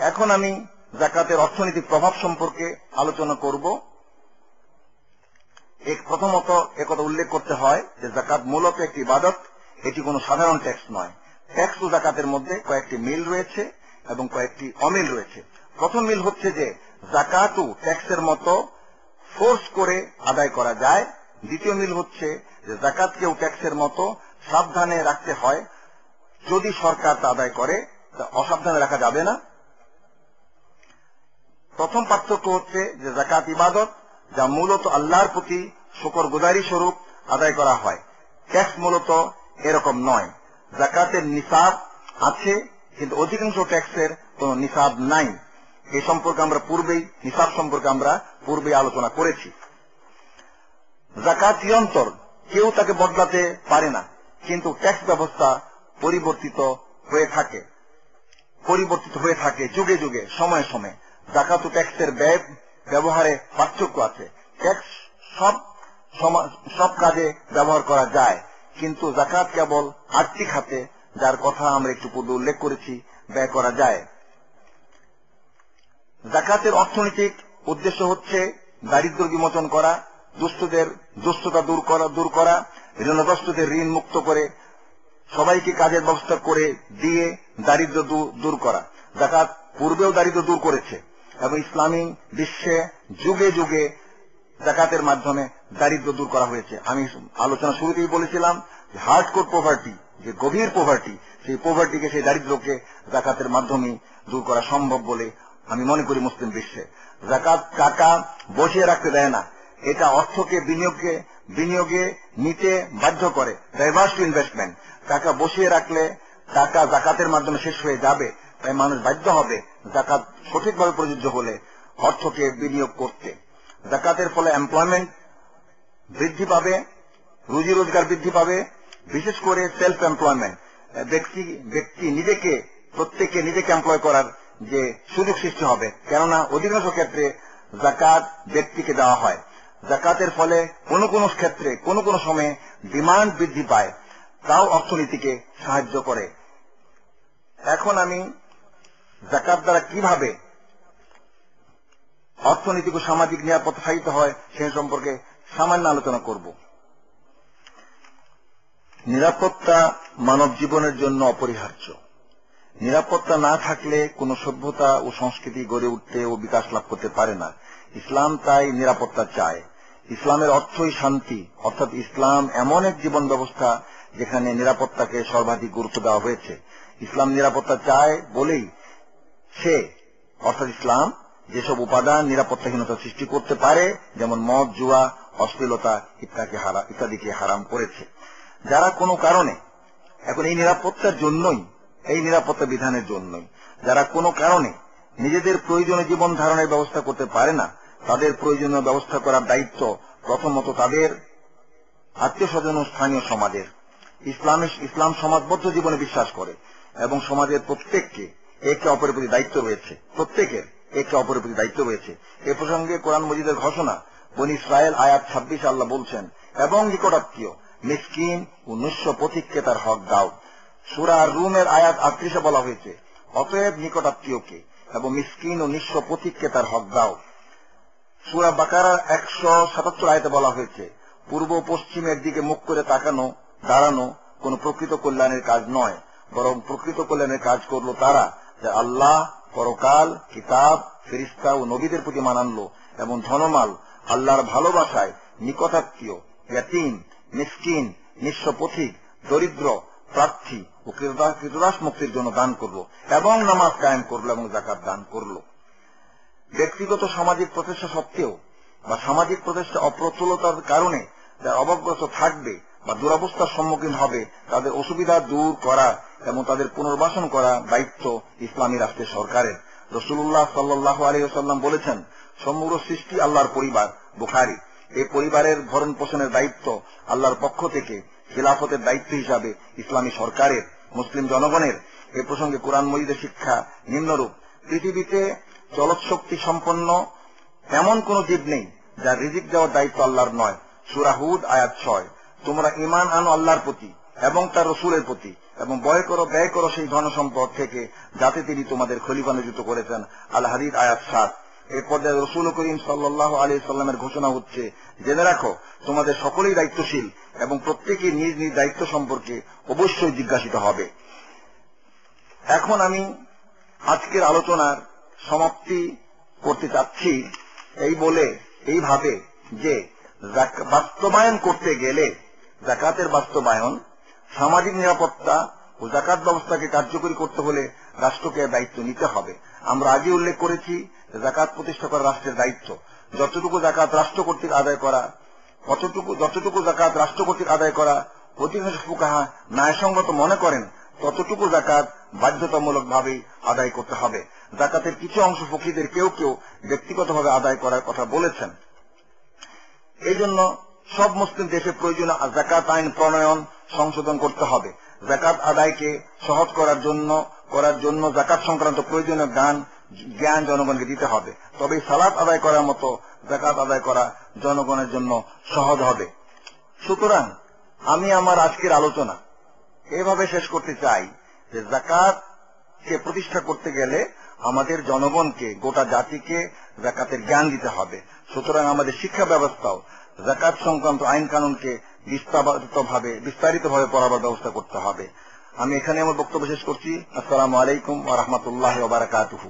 এখন আমি যাকাতের অর্থনৈতিক প্রভাব সম্পর্কে আলোচনা করব। প্রথমত একথা উল্লেখ করতে হয় যে যাকাত মূলত একটি ইবাদত, এটি কোনো সাধারণ ট্যাক্স নয়। ট্যাক্স ও যাকাতের মধ্যে কয়েকটি মিল রয়েছে এবং কয়েকটি অমিল রয়েছে। প্রথম মিল হচ্ছে যে যাকাতও ট্যাক্সের মতো ফোর্স করে আদায় করা যায়। দ্বিতীয় মিল হচ্ছে যে যাকাতকেও ট্যাক্সের মতো সাবধানে রাখতে হয়। যদি সরকার তা আদায় করে তা অসাবধানে রাখা যাবে না। প্রথম পার্থক্য হচ্ছে যে যাকাত ইবাদত, যা মূলত আল্লাহর প্রতি শুকরগুজারি স্বরূপ আদায় করা হয়। ট্যাক্স মূলত এরকম নয়। যাকাতের নিসাব আছে, কিন্তু অধিকাংশ ট্যাক্সের কোন নিসাব নাই। এই সম্পর্কে আমরা নিসাব সম্পর্কে আমরা পূর্বেই আলোচনা করেছি। যাকাত নিরন্তর, কেউ তাকে বদলাতে পারে না, কিন্তু ট্যাক্স ব্যবস্থা পরিবর্তিত হয়ে থাকে যুগে যুগে, সময়ে সময়ে। যাকাত ও ট্যাক্সের ব্যবহারে পার্থক্য আছে। ট্যাক্স সব কাজে ব্যবহার করা যায়, কিন্তু যাকাত কেবল আর্থিক খাতে, যার কথা আমরা একটু পূর্বে উল্লেখ করেছি, ব্যয় করা যায়। যাকাতের অর্থনৈতিক উদ্দেশ্য হচ্ছে দারিদ্র বিমোচন করা, দুষ্টতা দূর করা, ঋণগ্রস্তদের ঋণ মুক্ত করে সবাইকে কাজের ব্যবস্থা করে দিয়ে দারিদ্র দূর করা। যাকাত পূর্বেও দারিদ্র দূর করেছে এবং ইসলামী বিশ্বে যুগে যুগে যাকাতের মাধ্যমে দারিদ্র দূর করা হয়েছে। আমি আলোচনা শুরুতেই বলেছিলাম যে হার্ডকোর পভার্টি, যে গভীর পভার্টি, সেই দারিদ্রকে যাকাতের মাধ্যমে দূর করা সম্ভব বলে আমি মনে করি মুসলিম বিশ্বে। যাকাত টাকা বসিয়ে রাখতে দেয় না, এটা অর্থকে বিনিয়োগে নিতে বাধ্য করে। Diverse to investment. টাকা বসিয়ে রাখলে টাকা যাকাতের মাধ্যমে শেষ হয়ে যাবে, তাই মানুষ বাধ্য হবে যাকাত সঠিকভাবে প্রযোজ্য হলে অর্থকে বিনিয়োগ করতে। যাকাতের ফলে এমপ্লয়মেন্ট বৃদ্ধি পাবে, রুজি রোজগার বৃদ্ধি পাবে, বিশেষ করে সেলফ এমপ্লয়মেন্ট। প্রত্যেকে নিজেকে এমপ্লয় করার যে সুযোগ সৃষ্টি হবে, কেননা অধিকাংশ ক্ষেত্রে যাকাত ব্যক্তিকে দেওয়া হয়। যাকাতের ফলে কোনো ক্ষেত্রে কোনো সময়ে ডিমান্ড বৃদ্ধি পায়, তাও অর্থনীতিকে সাহায্য করে। এখন আমি যাকাত দ্বারা কিভাবে অর্থনৈতিক ও সামাজিক নিরাপত্তা সাধিত হয় সে সম্পর্কে সামান্য আলোচনা করব। নিরাপত্তা মানব জীবনের জন্য অপরিহার্য। নিরাপত্তা না থাকলে কোন সভ্যতা ও সংস্কৃতি গড়ে উঠতে ও বিকাশ লাভ করতে পারে না। ইসলাম তাই নিরাপত্তা চায়। ইসলামের অর্থই শান্তি, অর্থাৎ ইসলাম এমন এক জীবন ব্যবস্থা যেখানে নিরাপত্তাকে সর্বাধিক গুরুত্ব দেওয়া হয়েছে। ইসলাম নিরাপত্তা চায় বলেই অর্থাৎ ইসলাম যেসব উপাদান নিরাপত্তাহীনতা সৃষ্টি করতে পারে, যেমন মদ, জুয়া, অশ্লীলতা ইত্যাদিকে হারাম করেছে। যারা কোনো কারণে, এখন এই নিরাপত্তা বিধানের জন্যই যারা কোনো কারণে নিজেদের প্রয়োজনীয় জীবন ধারণের ব্যবস্থা করতে পারে না, তাদের প্রয়োজনীয় ব্যবস্থা করার দায়িত্ব প্রথমত তাদের আত্মীয় স্বজন ও স্থানীয় সমাজের। ইসলাম সমাজবদ্ধ জীবনে বিশ্বাস করে এবং সমাজের প্রত্যেকের একে অপরের প্রতি দায়িত্ব রয়েছে। এ প্রসঙ্গে কোরআন মজিদের ঘোষণা বনী ইসরায়েল আয়াত 26 আল্লাহ বলছেন, এবং নিকটাত্মীয়, মিসকিন ও নিঃস্ব পথিককে তার হক দাও। সূরা রুমের আয়াত 38 বলা হয়েছে, অতএব নিকটাত্মীয়কে এবং মিসকিন ও নিঃস্ব পথিককে তার হক দাও। সূরা বাকারার 177 আয়াতে বলা হয়েছে, পূর্ব পশ্চিমের দিকে মুখ করে দাঁড়ানো কোন প্রকৃত কল্যাণের কাজ নয়, বরং প্রকৃত কল্যাণের কাজ করলো তারা যা আল্লাহ, পরকাল, কিতাব, ফেরেশতা ও নবীদের প্রতি মান আনলো এবং ধনমাল আল্লাহর ভালোবাসায় নিকটাত্মীয়, ইয়াতীম, মিসকিন, নিঃস্ব পথিক, দরিদ্র, প্রার্থী ও কৃতদাস মুক্তির জন্য দান করলো এবং নামাজ কায়েম করলো এবং যাকাত দান করলো। ব্যক্তিগত সামাজিক প্রচেষ্টা সত্ত্বেও বা সামাজিক প্রচেষ্টা অপ্রতুলতার কারণে যারা অবগ্রস্ত থাকবে বা দুরবস্থার সম্মুখীন হবে, তাদের অসুবিধা দূর করা এবং তাদের পুনর্বাসন করা দায়িত্ব ইসলামী রাষ্ট্রের সরকারের। রাসূলুল্লাহ সাল্লাল্লাহু আলাইহি ওয়াসাল্লাম বলেছেন, সমগ্র সৃষ্টি আল্লাহর পরিবার। বুখারী। এই পরিবারের ভরণ পোষণের দায়িত্ব আল্লাহর পক্ষ থেকে খিলাফতের দায়িত্ব হিসাবে ইসলামী সরকারের, মুসলিম জনগণের। এ প্রসঙ্গে কোরআন মজিদের শিক্ষা নিম্নরূপ: পৃথিবীতে চলৎ শক্তি সম্পন্ন এমন কোন জীব নেই যার রিজিক দেওয়ার দায়িত্ব আল্লাহর নয়। সূরা হুদ আয়াত 6। তোমরা ঈমান আনো আল্লাহর প্রতি এবং তার রসুলের প্রতি, এবং ব্যয় করো সেই ধন সম্পদ থেকে যাতে তিনি তোমাদের খলিফা নিযুক্ত করেছেন। আল হাদিদ আয়াত 7। এর পর্যায়ে রসুল করিম সাল্লাল্লাহু আলাইহি সাল্লামের ঘোষণা হচ্ছে, জেনে রাখো তোমাদের সকলেই দায়িত্বশীল এবং প্রত্যেকেই নিজ নিজ দায়িত্ব সম্পর্কে অবশ্যই জিজ্ঞাসিত হবে। এখন আমি আজকের আলোচনার সমাপ্তি করতে চাচ্ছি এইভাবে যে বাস্তবায়ন করতে গেলে যাকাতের বাস্তবায়ন, সামাজিক নিরাপত্তা ও যাকাত ব্যবস্থাকে কার্যকরী করতে হলে রাষ্ট্রকে দায়িত্ব নিতে হবে। আমরা আগে উল্লেখ করেছি যাকাত প্রতিষ্ঠা করা রাষ্ট্রের দায়িত্ব। যতটুকু জাকাত রাষ্ট্র কর্তৃক আদায় করা অধিকাংশ ফুকাহা ন্যায়সঙ্গত মনে করেন, ততটুকু জাকাত বাধ্যতামূলকভাবে আদায় করতে হবে। জাকাতের কিছু অংশ ফকিরদের কেউ কেউ ব্যক্তিগতভাবে আদায় করার কথা বলেছেন। এই জন্য সব মুসলিম দেশে প্রয়োজনীয় জাকাত আইন প্রণয়ন সংশোধন করতে হবে। জাকাত আদায়কে সহজ করার জন্য জাকাত সংক্রান্ত প্রয়োজনীয় জ্ঞান জনগণকে দিতে হবে। তবে সালাত আদায় করার মতো জাকাত আদায় করা জনগণের জন্য সহজ হবে। সুতরাং আমি আমার আজকের আলোচনা এভাবে শেষ করতে চাই যে জাকাতকে প্রতিষ্ঠা করতে গেলে আমাদের জনগণকে, গোটা জাতিকে জাকাতের জ্ঞান দিতে হবে। সুতরাং আমাদের শিক্ষা ব্যবস্থাও জাকাত সংক্রান্ত আইন কানুনকে বিস্তারিতভাবে পড়াবার ব্যবস্থা করতে হবে। আমি এখানে আমার বক্তব্য শেষ করছি। আসসালামু আলাইকুম ওয়া রাহমাতুল্লাহি ওয়া বারাকাতুহু।